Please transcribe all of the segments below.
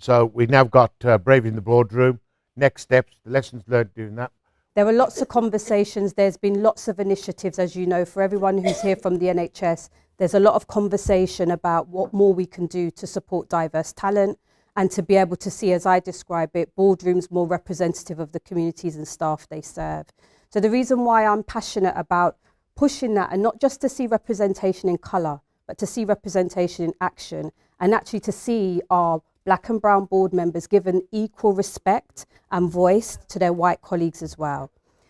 So we now got Bravery in the Boardroom. Next steps, the lessons learned doing that. There were lots of conversations. There's been lots of initiatives, as you know, for everyone who's here from the NHS. There's a lot of conversation about what more we can do to support diverse talent and to be able to see, as I describe it, boardrooms more representative of the communities and staff they serve. So the reason why I'm passionate about pushing that, and not just to see representation in colour, but to see representation in action, and actually to see our Black and brown board members given equal respect and voice to their white colleagues as well.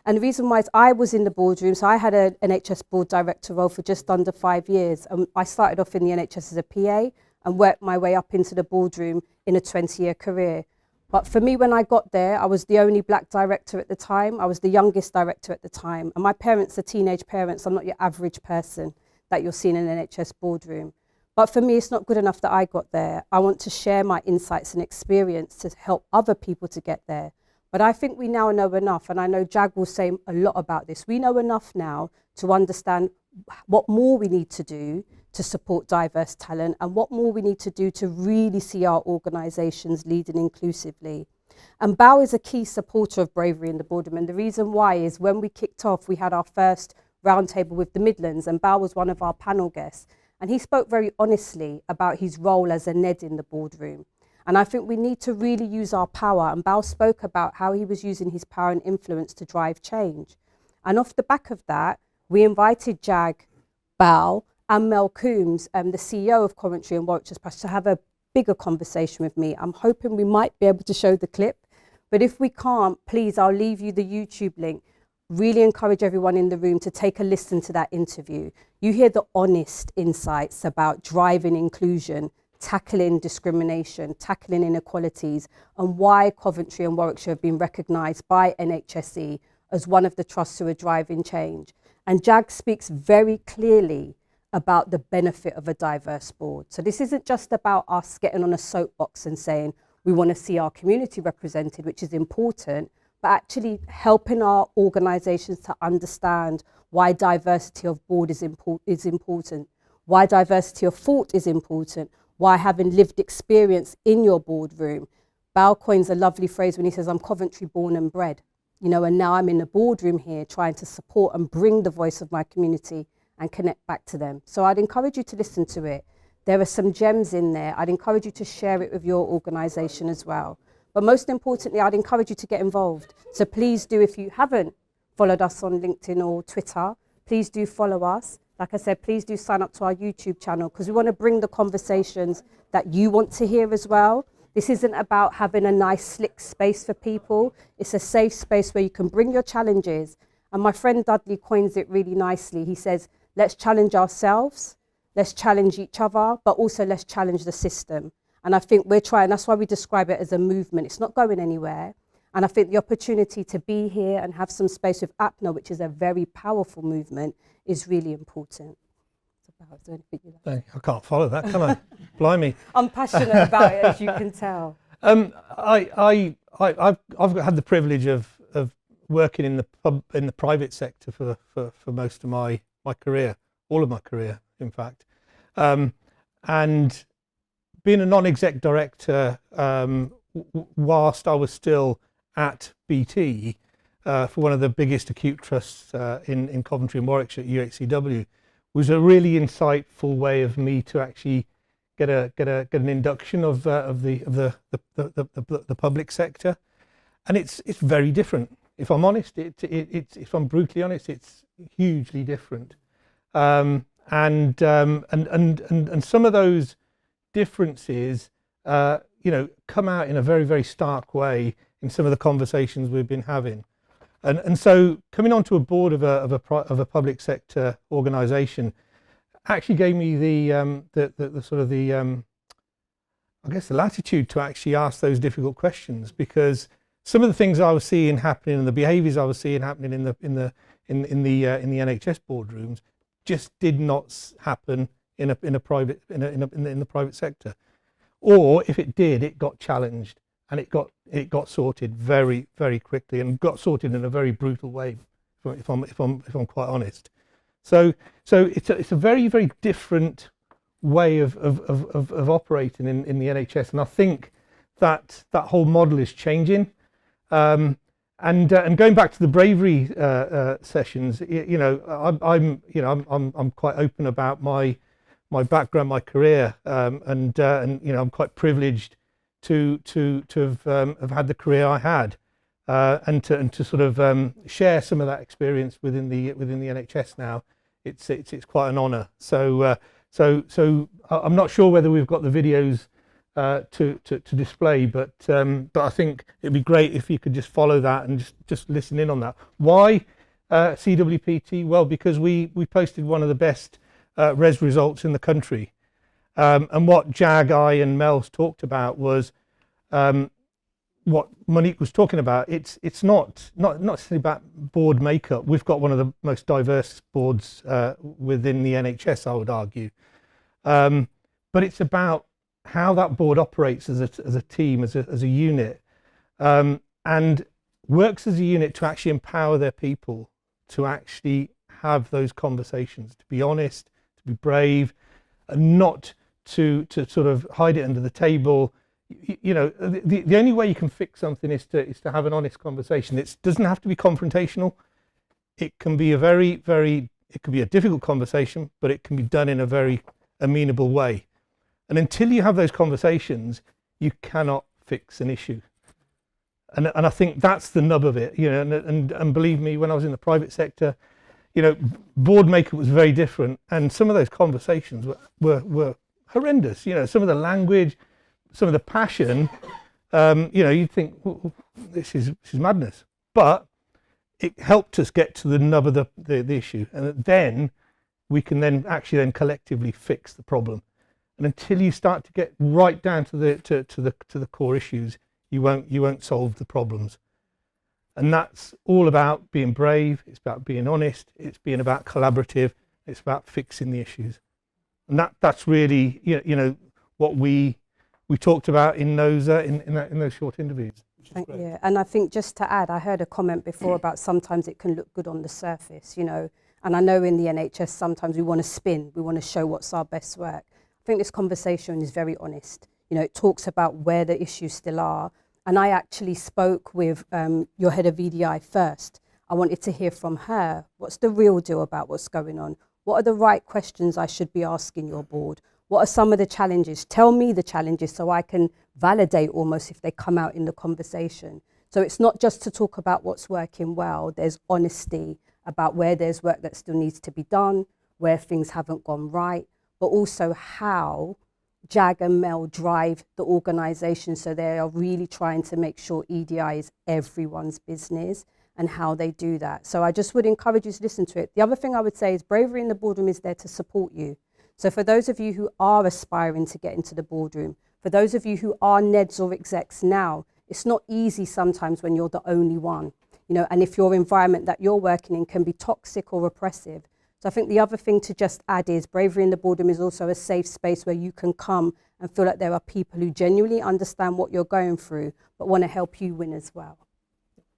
And the reason why is I was in the boardroom, so I had an NHS board director role for just under 5 years. And I started off in the NHS as a PA and worked my way up into the boardroom in a 20-year career. But for me, when I got there, I was the only black director at the time. I was the youngest director at the time. And my parents are teenage parents. I'm not your average person that you'll see in an NHS boardroom. But for me, it's not good enough that I got there. I want to share my insights and experience to help other people to get there. But I think we now know enough, and I know Jag will say a lot about this. We know enough now to understand what more we need to do to support diverse talent and what more we need to do to really see our organisations leading inclusively. And BAO is a key supporter of Bravery in the Boardroom, and the reason why is when we kicked off, we had our first roundtable with the Midlands, and BAO was one of our panel guests. And he spoke very honestly about his role as a NED in the boardroom. And I think we need to really use our power. And BAO spoke about how he was using his power and influence to drive change. And off the back of that, we invited Jag, BAO, and Mel Coombs, the CEO of Coventry and Warwickshire Press, to have a bigger conversation with me. I'm hoping we might be able to show the clip. But if we can't, please, I'll leave you the YouTube link. Really encourage everyone in the room to take a listen to that interview. You hear the honest insights about driving inclusion, tackling discrimination, tackling inequalities, and why Coventry and Warwickshire have been recognised by NHSE as one of the trusts who are driving change. And Jag speaks very clearly about the benefit of a diverse board. So this isn't just about us getting on a soapbox and saying we want to see our community represented, which is important, but actually helping our organisations to understand why diversity of board is important, why diversity of thought is important, why having lived experience in your boardroom. BAO coins a lovely phrase when he says, I'm Coventry born and bred, you know, and now I'm in the boardroom here trying to support and bring the voice of my community and connect back to them. So I'd encourage you to listen to it. There are some gems in there. I'd encourage you to share it with your organisation as well. But most importantly, I'd encourage you to get involved. So please do, if you haven't followed us on LinkedIn or Twitter, please do follow us. Like I said, please do sign up to our YouTube channel because we want to bring the conversations that you want to hear as well. This isn't about having a nice, slick space for people. It's a safe space where you can bring your challenges. And my friend Dudley coins it really nicely. He says, let's challenge ourselves, let's challenge each other, but also let's challenge the system. And I think we're trying, that's why we describe it as a movement. It's not going anywhere. And I think the opportunity to be here and have some space with APNA, which is a very powerful movement, is really important. Is there anything you like? I can't follow that, can I? Blimey. I'm passionate about it, as you can tell. I've had the privilege of working in the private sector for most of my career, all of my career, in fact. And being a non-exec director, whilst I was still at BT for one of the biggest acute trusts in Coventry and Warwickshire, UHCW, was a really insightful way of me to actually get an induction of the public sector, and it's very different. If I'm honest, if I'm brutally honest, it's hugely different, and some of those differences, come out in a very, very stark way in some of the conversations we've been having, and so coming onto a board of a public sector organisation actually gave me the sort of the latitude to actually ask those difficult questions, because some of the things I was seeing happening and the behaviours I was seeing happening in the NHS boardrooms just did not happen in the private sector, or if it did, it got challenged and it got sorted very, very quickly, and got sorted in a very brutal way, if I'm quite honest. So it's a very, very different way of operating in the NHS, and I think that whole model is changing. And going back to the bravery sessions, I'm quite open about my background, my career, and I'm quite privileged to have had the career I had, and to sort of share some of that experience within the NHS now. It's quite an honour. So I'm not sure whether we've got the videos to display, but I think it'd be great if you could just follow that and just listen in on that. Why CWPT? Well, because we posted one of the best res results in the country, and what Jag, I and Mel's talked about was what Monique was talking about. It's not necessarily about board makeup. We've got one of the most diverse boards within the NHS, I would argue, but it's about how that board operates as a team, as a unit, and works as a unit to actually empower their people to actually have those conversations, to be honest, to be brave, and not to sort of hide it under the table. The only way you can fix something is to have an honest conversation. It doesn't have to be confrontational. It can be it could be a difficult conversation, but it can be done in a very amenable way. And until you have those conversations, you cannot fix an issue. And I think that's the nub of it. And believe me, when I was in the private sector, board makeup was very different, and some of those conversations were horrendous. Some of the language, some of the passion, you'd think, this is madness. But it helped us get to the nub of the issue, and then we can actually collectively fix the problem. And until you start to get right down to the core issues, you won't solve the problems. And that's all about being brave. It's about being honest. It's being about collaborative. It's about fixing the issues. And that's really what we talked about in those short interviews. Yeah, and I think just to add, I heard a comment before about sometimes it can look good on the surface, and I know in the NHS sometimes we want to spin, we want to show what's our best work. I think this conversation is very honest. It talks about where the issues still are. And I actually spoke with your head of EDI first. I wanted to hear from her. What's the real deal about what's going on? What are the right questions I should be asking your board? What are some of the challenges? Tell me the challenges so I can validate almost if they come out in the conversation. So it's not just to talk about what's working well. There's honesty about where there's work that still needs to be done, where things haven't gone right, but also how Jag and Mel drive the organisation. So they are really trying to make sure EDI is everyone's business and how they do that. So I just would encourage you to listen to it. The other thing I would say is Bravery in the Boardroom is there to support you. So for those of you who are aspiring to get into the boardroom, for those of you who are NEDs or execs now, it's not easy sometimes when you're the only one, and if your environment that you're working in can be toxic or oppressive. So I think the other thing to just add is Bravery in the Boardroom is also a safe space where you can come and feel like there are people who genuinely understand what you're going through, but want to help you win as well.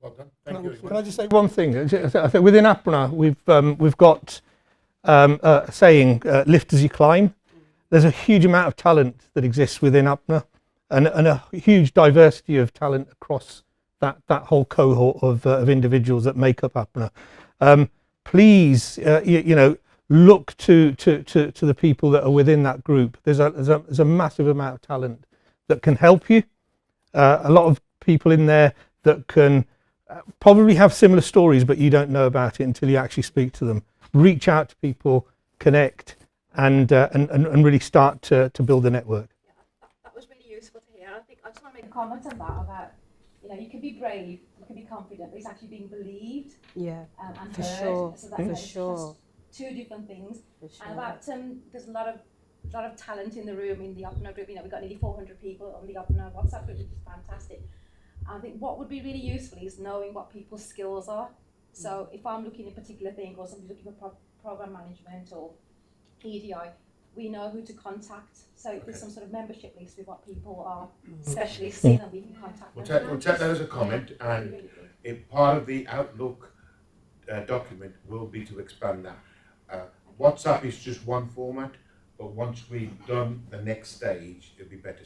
Well done. Thank you. Can I just say one thing? I think within APRA, we've got a saying, lift as you climb. There's a huge amount of talent that exists within APRA, and a huge diversity of talent across that whole cohort of individuals that make up APRA. Please, look to the people that are within that group. There's a massive amount of talent that can help you. A lot of people in there that can probably have similar stories, but you don't know about it until you actually speak to them. Reach out to people, connect, and really start to build a network. Yeah, that was really useful to hear. I just want to make a comment on that about, you can be brave, you can be confident, but it's actually being believed. Yeah, And for heard. sure. So that, For it's sure. just two different things. For sure. And about there's a lot of talent in the room in the Opna group. We've got nearly 400 people on the Opna WhatsApp group, which is fantastic. I think what would be really useful is knowing what people's skills are. So if I'm looking at a particular thing, or somebody's looking for program management or EDI, we know who to contact. So if there's some sort of membership list with what people are specialists in, and we can contact them. We'll take that as a comment, and if part of the Outlook document will be to expand that. WhatsApp is just one format, but once we've done the next stage, it'll be better.